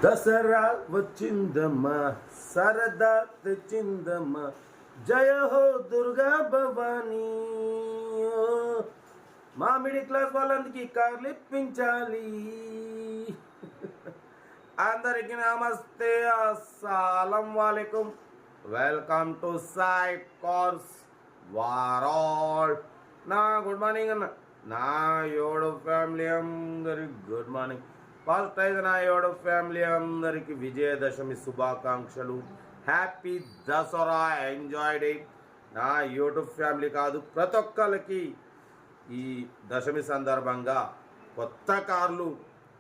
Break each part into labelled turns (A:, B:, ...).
A: దసరా వచ్చిందమ్మా సరదా తెచ్చిందమ్మా జయ హో దుర్గా భవానీ. మా మిడిల్ క్లాస్ వాళ్ళందరికీ కార్లు ఇప్పించాలి. అందరికి నమస్తే, అస్సలం వాలేకుం. వెల్కమ్ టు సాయి కార్స్ వారాల్. నా గుడ్ మార్నింగ్ అన్న, నా యూట్యూబ్ ఫ్యామిలీ అందరికి గుడ్ మార్నింగ్. ఫస్ట్ అయితే నా యూట్యూబ్ ఫ్యామిలీ అందరికి విజయదశమి శుభాకాంక్షలు. Happy Dasara, enjoy day. నా యూట్యూబ్ ఫ్యామిలీ కాదు, ప్రతి ఒక్కరికి ఈ దశమి సందర్భంగా కొత్త కార్లు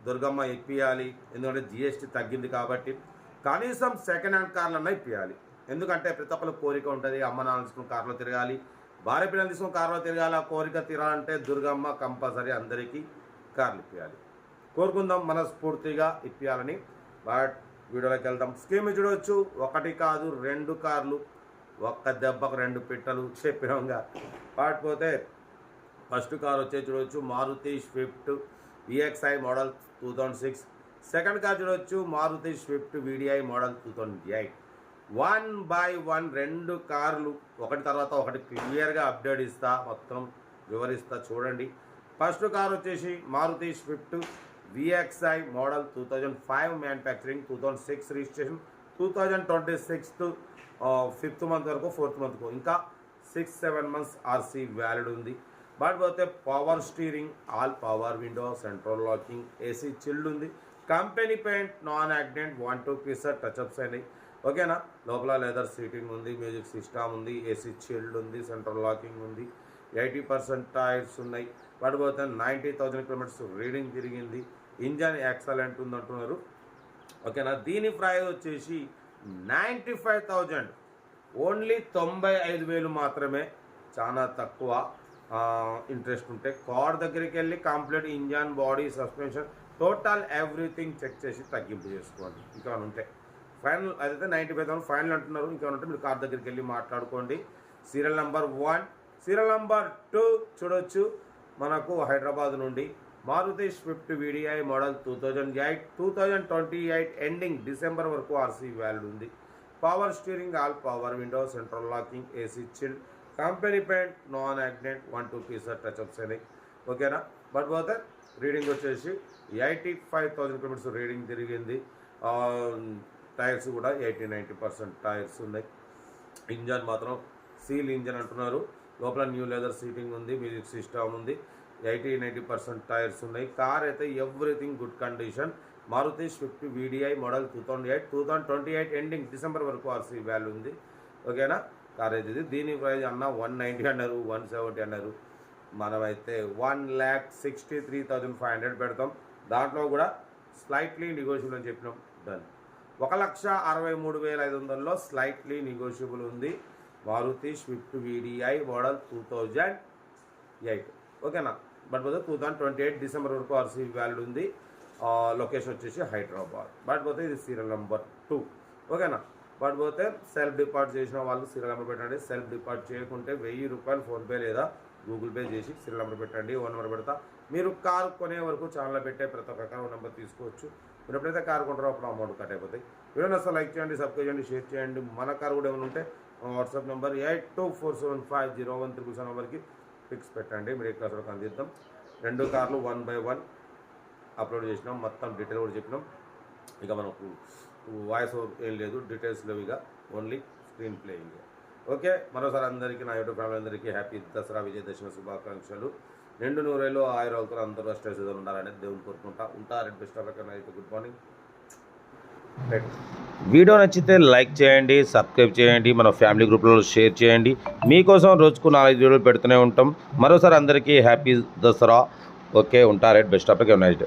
A: దుర్గమ్మ ఇప్పియాలి. ఎందుకంటే జిఎస్టీ తగ్గింది కాబట్టి కనీసం సెకండ్ హ్యాండ్ కార్లు అన్నా ఇప్పియాలి. ఎందుకంటే ప్రతి ఒక్కరికి కోరిక ఉంటుంది, అమ్మ నాన్న తీసుకుని కార్లో తిరగాలి, భార్య పిల్లలు తీసుకుని కార్లో తిరగాలి. ఆ కోరిక తీరాలంటే దుర్గమ్మ కంపల్సరీ అందరికీ కార్లు ఇప్పియాలి. కోరుకుందాం మనస్ఫూర్తిగా ఇప్పియాలని. బట్ వీడియోలోకి వెళ్దాం. స్కీమ్ చూడవచ్చు, ఒకటి కాదు 2 కార్లు, ఒక్క దెబ్బకు 2 పిట్టలు చెప్పినంగా. పాటిపోతే ఫస్ట్ కార్ వచ్చే చూడవచ్చు Maruti Swift VXi model 2006. Second car చూడవచ్చు Maruti Swift VDI model 2008. 1 by 1 2 కార్లు ఒకటి తర్వాత ఒకటి క్లియర్గా అప్డేట్ ఇస్తా, మొత్తం వివరిస్తా చూడండి. ఫస్ట్ కార్ వచ్చేసి Maruti Swift VXi model 2005 manufacturing, 2006 registration, 2026 5th month వరకు 4th మంత్కు ఇంకా 6-7 months ఆర్సీ వ్యాలిడ్ ఉంది. బట్ పోతే power steering, all power window, central locking, AC chilled ఉంది. Company paint, non accident, 1-2 pieces touch-ups అయినాయి. ఓకేనా. లోపల లెదర్ సీటింగ్ ఉంది, మ్యూజిక్ సిస్టమ్ ఉంది, ఏసీ చిల్డ్ ఉంది, సెంట్రల్ లాకింగ్ ఉంది, 80% టైర్స్ ఉన్నాయి. పడిపోతే 90,000 కిలోమీటర్స్ రీడింగ్ తిరిగింది. ఇంజన్ ఎక్సలెంట్ ఉంది అంటున్నారు. ఓకేనా. దీని ప్రైస్ వచ్చేసి 95,000, ఓన్లీ 95,000 మాత్రమే. చాలా తక్కువ. ఇంట్రెస్ట్ ఉంటే కార్ దగ్గరికి వెళ్ళి complete engine, body, suspension, total everything check చేసి తగ్గింపు చేసుకోండి. ఇంకా ఉంటే ఫైనల్ అదైతే 95,000 ఫైనల్ అంటున్నారు. ఇంకా ఉంటే మీరు కార్ దగ్గరికి వెళ్ళి మాట్లాడుకోండి. Serial number 1. సీరియల్ నెంబర్ 2 చూడొచ్చు మనకు హైదరాబాద్ నుండి Maruti Swift VDI model 2008, 2028 ending December వరకు ఆర్సీ వ్యాలిడ్ ఉంది. Power steering, all power window, central locking, AC chilled, company paint, non accident, 1-2 pieces touch-ups అయినాయి. ఓకేనా. బట్ పోతే రీడింగ్ వచ్చేసి 85,000 కిలోమీటర్స్ రీడింగ్ తిరిగింది. టైర్స్ కూడా 80-90% టైర్స్ ఉన్నాయి. ఇంజన్ మాత్రం సీల్ ఇంజన్ అంటున్నారు. లోపల న్యూ లెదర్ సీటింగ్ ఉంది, మ్యూజిక్ సిస్టమ్ ఉంది, 80-90% టైర్స్ ఉన్నాయి. కార్ అయితే everything good condition. Maruti Swift VDI model 2008, 2028 ending December వరకు ఆర్సీ వాల్యూ ఉంది. ఓకేనా. కార్ అయితే ఇది. దీని ప్రైస్ అన్న 190 అన్నారు, 170 అన్నారు. మనమైతే 1,63,500 పెడతాం. దాంట్లో కూడా స్లైట్లీ నెగోషియబుల్ అని చెప్పినాం. డన్. 1,63,500లో స్లైట్లీ నెగోషియబుల్ ఉంది. Maruti Swift VDI model 2008. ఓకేనా. బట్ పోతే 2028 డిసెంబర్ వరకు ఆర్సీ వ్యాలిడ్ ఉంది. లొకేషన్ వచ్చేసి హైదరాబాద్. బట్ పోతే ఇది సీరియల్ నెంబర్ 2. ఓకేనా. బట్ పోతే సెల్ఫ్ డిపార్ట్ చేసిన వాళ్ళు సీరియల్ నెంబర్ పెట్టండి. సెల్ఫ్ డిపార్ట్ చేయకుంటే 1000 రూపాయలు ఫోన్పే లేదా గూగుల్ పే చేసి సీరియల్ నెంబర్ పెట్టండి. 1 నెంబర్ పెడతా. మీరు కారు కొనే వరకు ఛానల్లో పెట్టే ప్రతి ఒక్క కారు నెంబర్ తీసుకోవచ్చు. మీరు ఎప్పుడైతే కారు కొంటారో అప్పుడు అమౌంట్ కట్ అయిపోతాయి. వీడియోని అసలు లైక్ చేయండి, సబ్స్క్రైబ్ చేయండి, షేర్ చేయండి. మన కారు కూడా ఏమైనా ఉంటే వాట్సాప్ నెంబర్ 82475013 నెంబర్కి పిక్స్ పెట్టండి. మీరు ఎక్కడ వరకు అందిద్దాం. 2 కార్లు 1 by 1 అప్లోడ్ చేసినాం. మొత్తం డీటెయిల్ కూడా చెప్పినాం. ఇక మనకు వాయిస్ ఏం లేదు, డీటెయిల్స్ లేవు, ఇక ఓన్లీ స్క్రీన్ ప్లేయింగ్. ఓకే. మరోసారి అందరికీ, నా యూట్యూబ్ ఫ్యామిలీ అందరికీ హ్యాపీ దసరా విజయదశమి శుభాకాంక్షలు. 2 నూరేళ్ళు ఆయురాలతో అందరూ స్ట్రెస్ ఉండాలని దేవుని కోరుకుంటా. ఉంటారు. Best of luck. అయితే గుడ్ మార్నింగ్.
B: వీడియో నచ్చితే లైక్ చేయండి, సబ్స్క్రైబ్ చేయండి, మన ఫ్యామిలీ గ్రూప్లో షేర్ చేయండి. మీకోసం రోజుకు 4 వీడియోలు పెడుతూనే ఉంటాం. మరోసారి అందరికీ హ్యాపీ దసరా. ఓకే. ఉంటారు. Best of luck. Nice day.